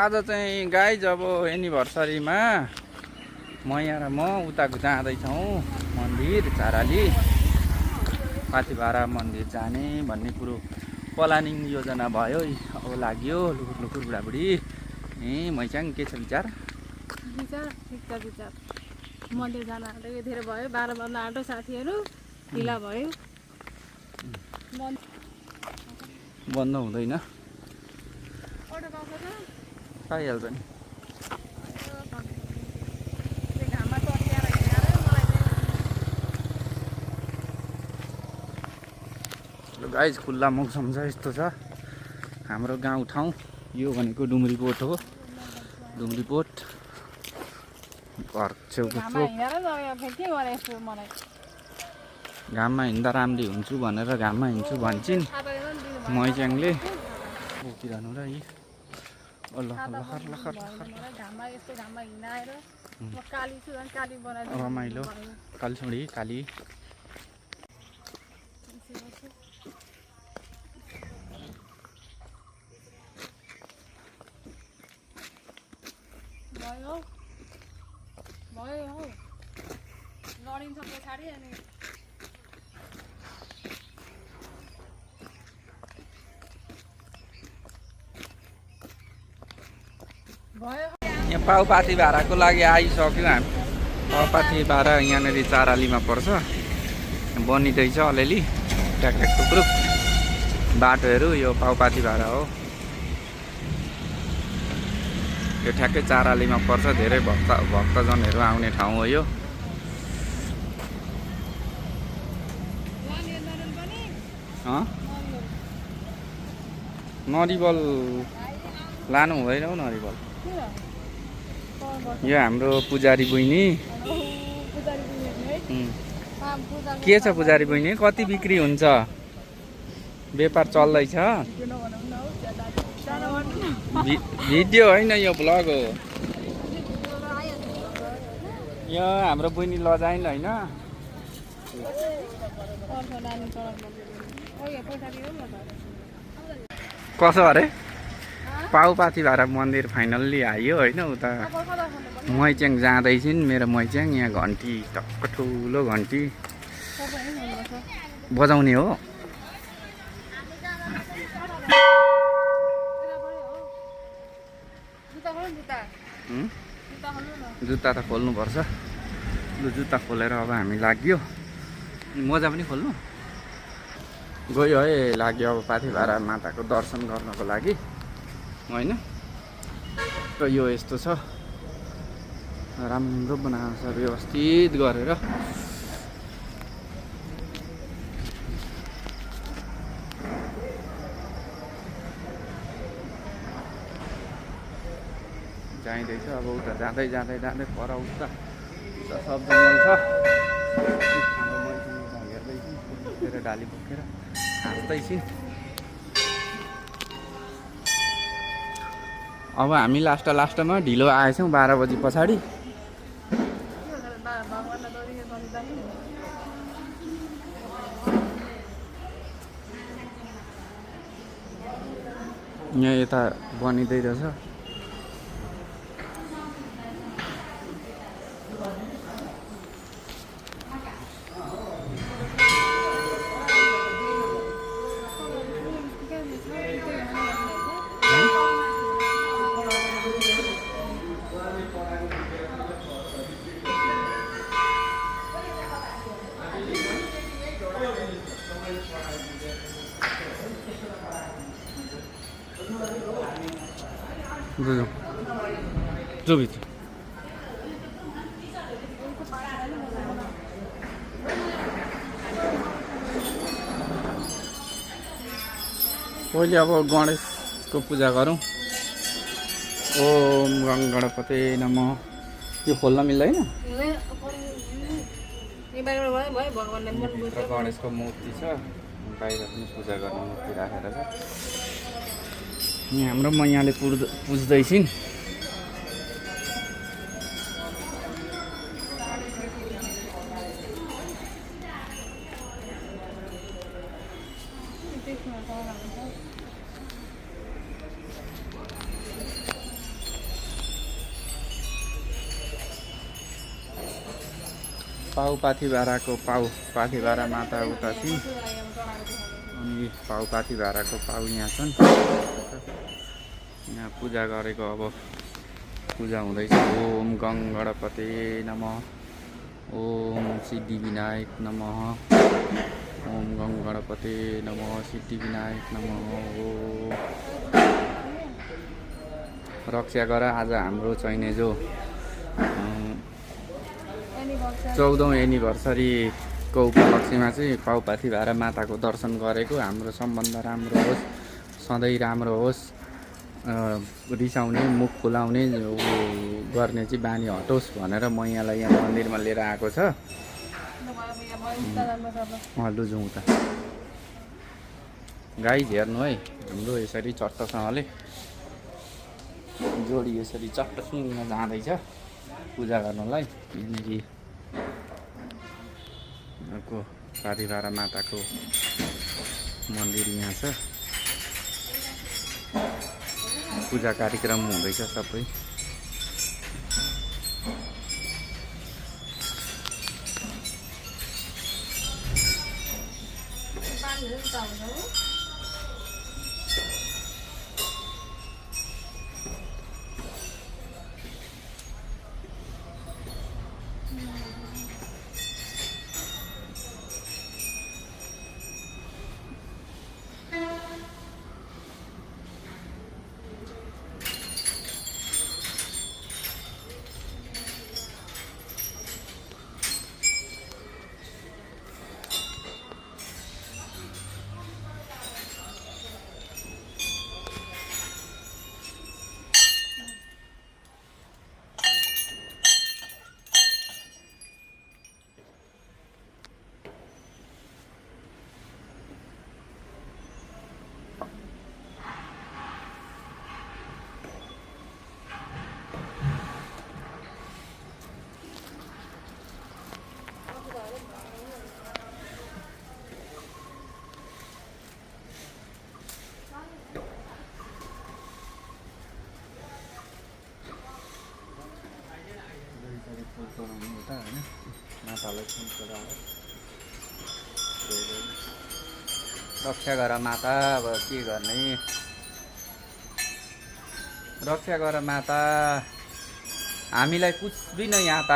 आज चाहिँ गाइज अब एनिभर्सरीमा यहाँ र म उता जाँदैछौँ मन्दिर चाराली पाथिभारा मन्दिर जाने भन्ने कुरो प्लानिङ योजना भयो। अब लाग्यो लुकुर लुकुर बुढाबुढी मैचाङ के छ विचार? विचार ठिक छ विचार। मन्दिर जान आँटेको धेरै भयो, 12 बज्न आँटो, साथीहरू ढिला भयो। बन्द हुँदैन, पाइहाल्छ नि। गाइज खुल्ला मौसम छ, यस्तो छ हाम्रो गाउँ ठाउँ। यो भनेको डुम्रीपोट हो, डुम्रीपोट घर छेउको चोक। घाममा हिँड्दा राम्री हुन्छु भनेर घाममा हिँड्छु भन्छन् मैच्याङले। उकिरहनु र यी रमाइलो कालीछोडी काली। लडिन्छ पछाडि अनि यहाँ पाउपाथिभाराको लागि आइसक्यौँ हामी। पाउपाथिभारा यहाँनिर चारालीमा पर्छ, बनिँदैछ अलिअलि ट्याक्ट्याक टुक्रुक बाटोहरू। यो पाउपाथिभारा हो, यो ठ्याक्कै चारालीमा पर्छ। धेरै भक्तजनहरू आउने ठाउँ हो यो। नरिवल लानु हुँदैन हौ नरिवल। यो हाम्रो पुजारी बहिनी के छ? पुजारी बहिनी कति बिक्री हुन्छ? व्यापार चल्दैछ? भिडियो होइन यो भ्लग हो। यो हाम्रो बहिनी लजाइन होइन। कसो अरे पाउपाथिभारा मन्दिर फाइनल्ली आयो होइन। उता मैच्याङ जाँदैछिन् मेरो मैच्याङ। यहाँ घन्टी टक्क ठुलो घन्टी बजाउने हो। जुत्ता त खोल्नुपर्छ। लु जुत्ता खोलेर अब हामी लाग्यो। मोजा पनि खोल्नु गयो है। लाग्यो अब पाथिभारा माताको दर्शन गर्नको लागि होइन। र यो यस्तो छ, राम्रो बनाएको छ व्यवस्थित गरेर। जाँदैछ अब उता जाँदै जाँदै जाँदै पर उता सब जङ्गल छ। हेर्दैछु डाली बोकेर हाँस्दैछन्। अब हामी लास्टमा ढिलो आएछौँ 12 बजी पछाडि। यहाँ यता बनिँदै रहेछ। जो भित्र पहिले अब गणेशको पूजा गरौँ। ओम गङ गणपते नमः। यो खोल्न मिल्दैन। गणेशको मूर्ति छ, बाहिर पनि पूजा गर्ने मूर्ति राखेर छ। यहाँ हाम्रो मैयाले पुज्दैछिन्। पाउपाथी भाडा माता उता छिन् अनि पाउपाथी भाडाको पाउ यहाँ छन्। यहाँ पूजा गरेको अब पूजा हुँदैछ। ओम गङ गणपते नमः, ओम सिद्धिविनायक नमः, ओम गङ गणपते नमः, सिद्धिविनायक नमः। ओम रक्षा गर आज हाम्रो चाहिने जो 14औं एनिभर्सरीको उपलक्ष्यमा चाहिँ पाउपाथी भाडा माताको दर्शन गरेको। हाम्रो सम्बन्ध राम्रो होस्, सधैँ राम्रो होस्, रिसाउने मुख फुलाउने गर्ने चाहिँ बानी हटोस् भनेर म यहाँलाई यहाँ मन्दिरमा लिएर आएको छ। लुजाउँ त गाई हेर्नु है, हाम्रो यसरी चट्टसँगले जोडी यसरी चट्टसँग जाँदैछ पूजा गर्नलाई। यहाँनिर पाथी भाडा माताको मन्दिर यहाँ छ। पूजा कार्यक्रम हुँदैछ सबै। रक्षा गर माता, अब के गर्ने, रक्षा गर माता, हामीलाई पुछ्दिन यहाँ त।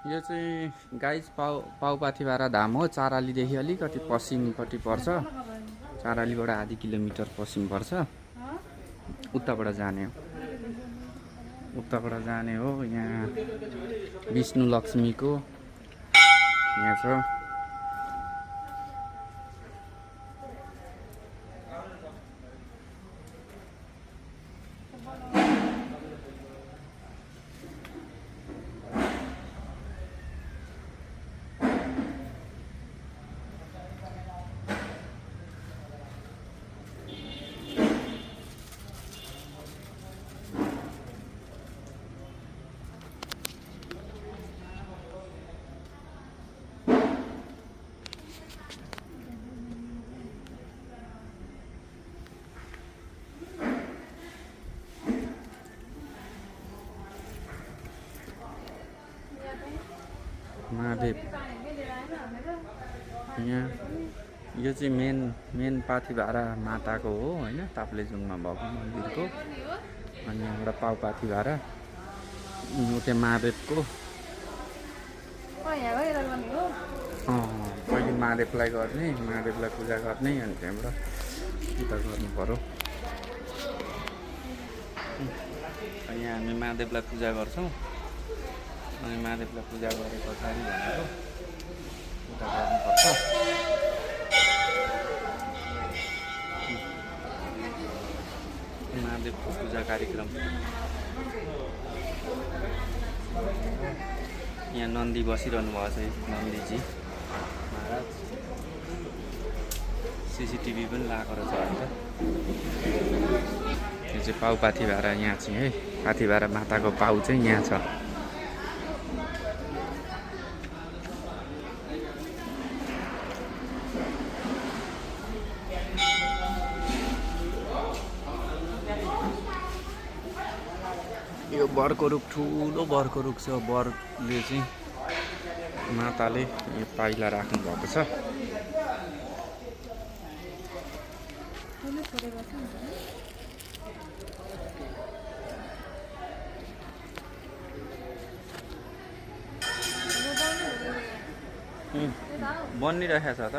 यो चाहिँ गाइस पाउपाथी भाडा धाम हो। चारालीदेखि अलिकति पश्चिमपट्टि पर्छ। चारालीबाट आधी किलोमिटर पश्चिम पर्छ। उताबाट जाने हो, उताबाट जाने हो। यहाँ विष्णु लक्ष्मीको यहाँ छ। महादेव यहाँ यो चाहिँ मेन पाथी भाडा माताको हो हैन, ताप्लेजुङमा भएको मन्दिरको। अनि यहाँबाट पाउपाथी भाडा उते महादेवको। पहिले महादेवलाई गर्ने, महादेवलाई पूजा गर्ने, अनि त्यहाँबाट उता गर्नु पर्यो। यहाँ हामी महादेवलाई पूजा गर्छौँ अनि महादेवलाई पूजा गरे पछाडि भनेको उता गर्नुपर्छ महादेवको पूजा कार्यक्रम यहाँ नन्दी बसिरहनु भएको छ नन्दीजी महाराज सीसीटीभी पनि लगाएको रहेछ अहिले त यो चाहिँ पाउ पाथिभारा यहाँ चाहिँ है पाथिभारा माताको पाउ चाहिँ यहाँ छ यो बरको रुख ठुलो बरको रुख छ बरले चाहिँ माताले यो पाइला राख्नु भएको छ बनिरहेको छ त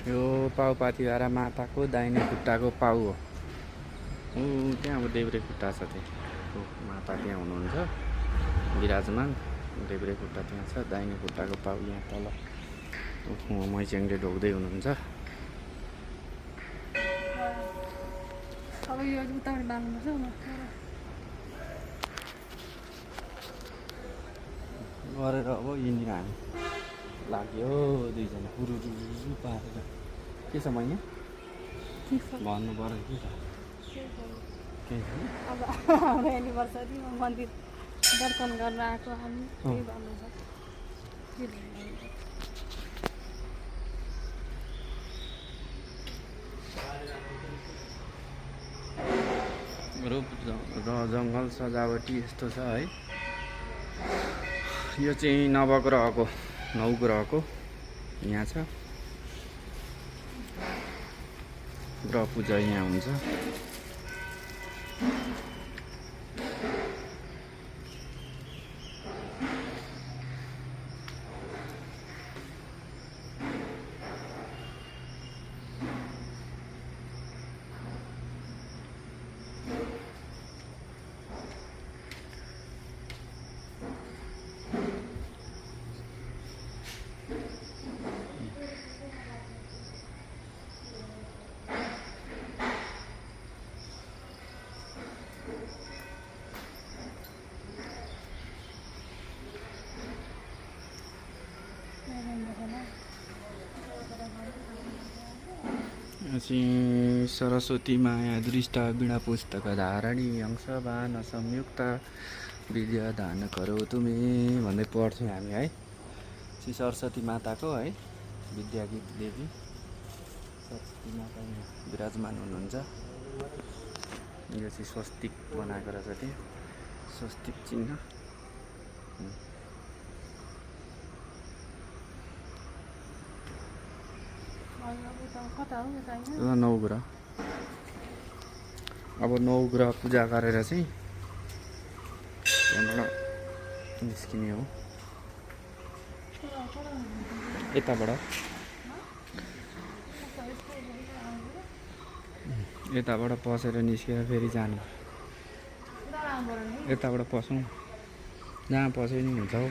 यो पाउ पाथिभारा माताको दाहिने खुट्टाको पाउ हो त्यहाँ अब देब्रे खुट्टा छ त्यो माता त्यहाँ हुनुहुन्छ विराजमान देब्रे खुट्टा त्यहाँ छ दाहिने खुट्टाको पाउ यहाँ तल मैच्याङले ढोक्दै हुनुहुन्छ गरेर अब यिनीहरू हामी लाग्यो दुईजना पुरुरु पारेर के छ मैया भन्नु पर्यो के छ केही छैन अब हाम्रो एनिभर्सरी मन्दिर दर्शन गर्न आएको हामी त्यही भन्नु छ रूप र जङ्गल सजावटी यस्तो छ है यो चाहिँ नवग्रहको 9 ग्रहको यहाँ छ ग्रह पूजा यहाँ हुन्छ सरस्वती माया दृष्ट वीणा पुस्तक धारणी अंशवान संयुक्त विद्या दान करो तुमे भन्दै पढ्छौँ हामी है श्री सरस्वती माताको है विद्यागीत देवी सरस्वती माता विराजमान हुनुहुन्छ यो चाहिँ स्वस्तिक बनाएको रहेछ त्यहाँ स्वस्तिक चिन्ह नवग्रह अब नवग्रह पूजा गरेर चाहिँ त्यहाँबाट निस्किने हो यताबाट पसेर निस्केर फेरि जानु यताबाट पसौँ जहाँ पसे नि हुन्छ हौ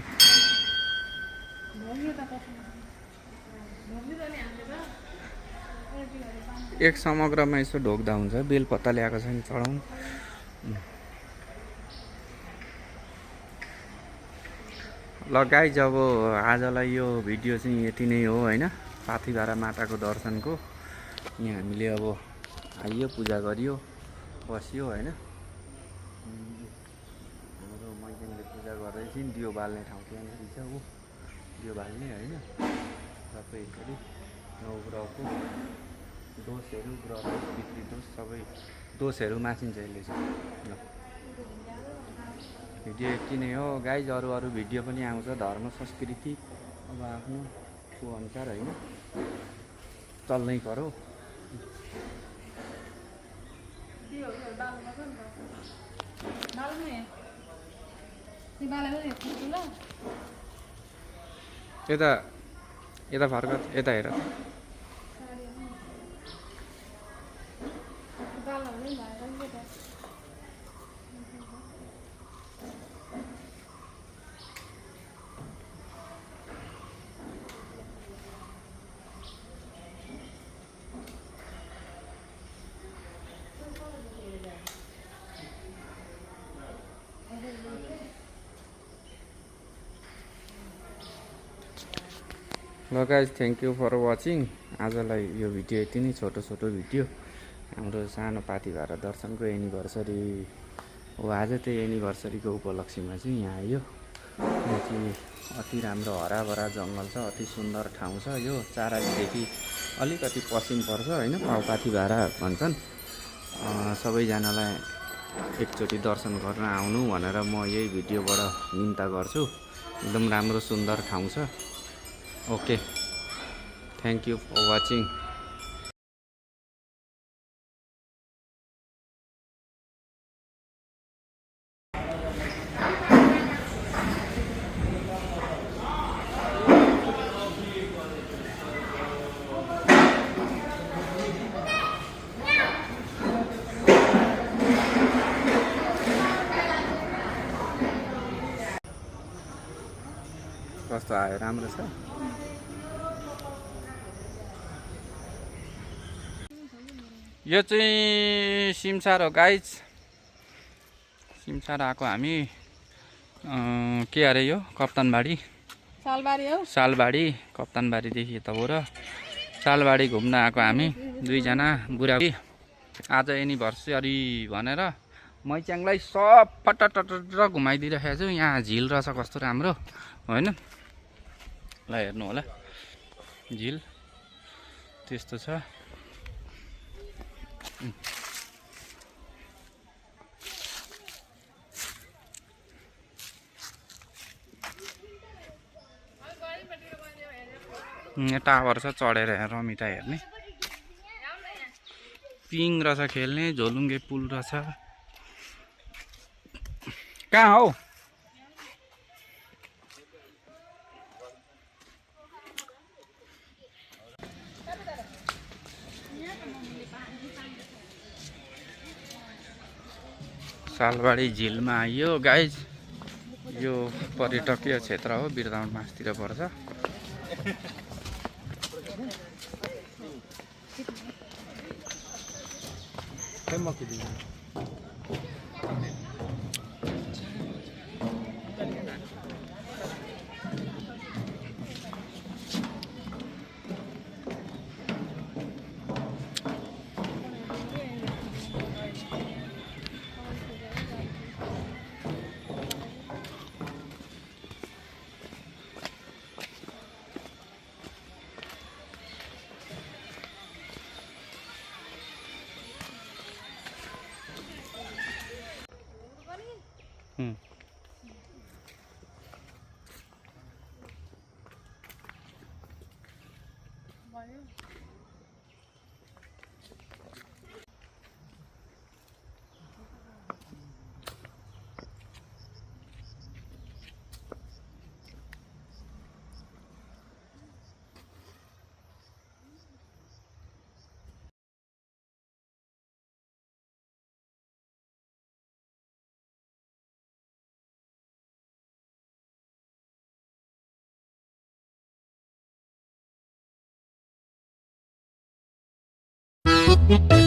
एक समग्रमा यसो ढोक्दा हुन्छ बेलपत्ता ल्याएको छ नि चढाउनु ल गाइज अब आजलाई यो भिडियो चाहिँ यति नै हो हैन पाथिभारा माताको दर्शनको यहाँ हामीले अब आइयो पूजा गरियो बसियो होइन। हाम्रो मैकेनले पूजा गर्दैछिन्। दियो बाल्ने ठाउँ त्यहाँनिर छ ऊ दियो बाल्ने होइन। सबै यसरी नवग्रहको दोषहरू ग्रह पितृ दोष सबै दोषहरू मासिन्छ यसले चाहिँ। ल भिडियो यति नै हो गाइज। अरू अरू भिडियो पनि आउँछ धर्म संस्कृति अब आफ्नो को अनुसार होइन चल्नै पर्यो। यता यता फर्क यता हेर। ल guys thank you for watching. आजलाई यो भिडियो यति नै छोटो भिडियो। हाम्रो सानो पाथिभारा दर्शनको एनिभर्सरी हो आज। त्यही एनिभर्सरीको उपलक्ष्यमा चाहिँ यहाँ आयो। यहाँ चाहिँ अति राम्रो हराभरा जङ्गल छ, अति सुन्दर ठाउँ छ। यो चारालीदेखि अलिकति पश्चिम पर्छ होइन, पाथिभारा भन्छन्। सबैजनालाई एकचोटि दर्शन गर्न आउनु भनेर म यही भिडियोबाट निम्ता गर्छु। एकदम राम्रो सुन्दर ठाउँ छ। Okay thank you for watching. कस्तो आयो राम्रो छ। यो चाहिँ सिमसार हो गाइज। सिमसार आएको हामी के अरे यो कप्तानबाडी सालबारी हो। सालबाडी कप्तानबारीदेखि यता हो र सालबाडी घुम्न आएको हामी दुईजना बुढाबुढी। आज एनिभर्सरी भनेर मैच्याङलाई सब फटटट घुमाइदिइराखेको छु। यहाँ झिल रहेछ कस्तो राम्रो होइन। ल हेर्नु होला झिल त्यस्तो छ। यहाँ टावर छ चढेर रमिता हेर्ने। पिङ रहेछ खेल्ने, झोलुङ्गे पुल रहेछ। कहाँ हौ? सालबाडी झिलमा आइयो गाइज। यो पर्यटकीय क्षेत्र हो, बिरदावन मासतिर पर्छ। Thank you.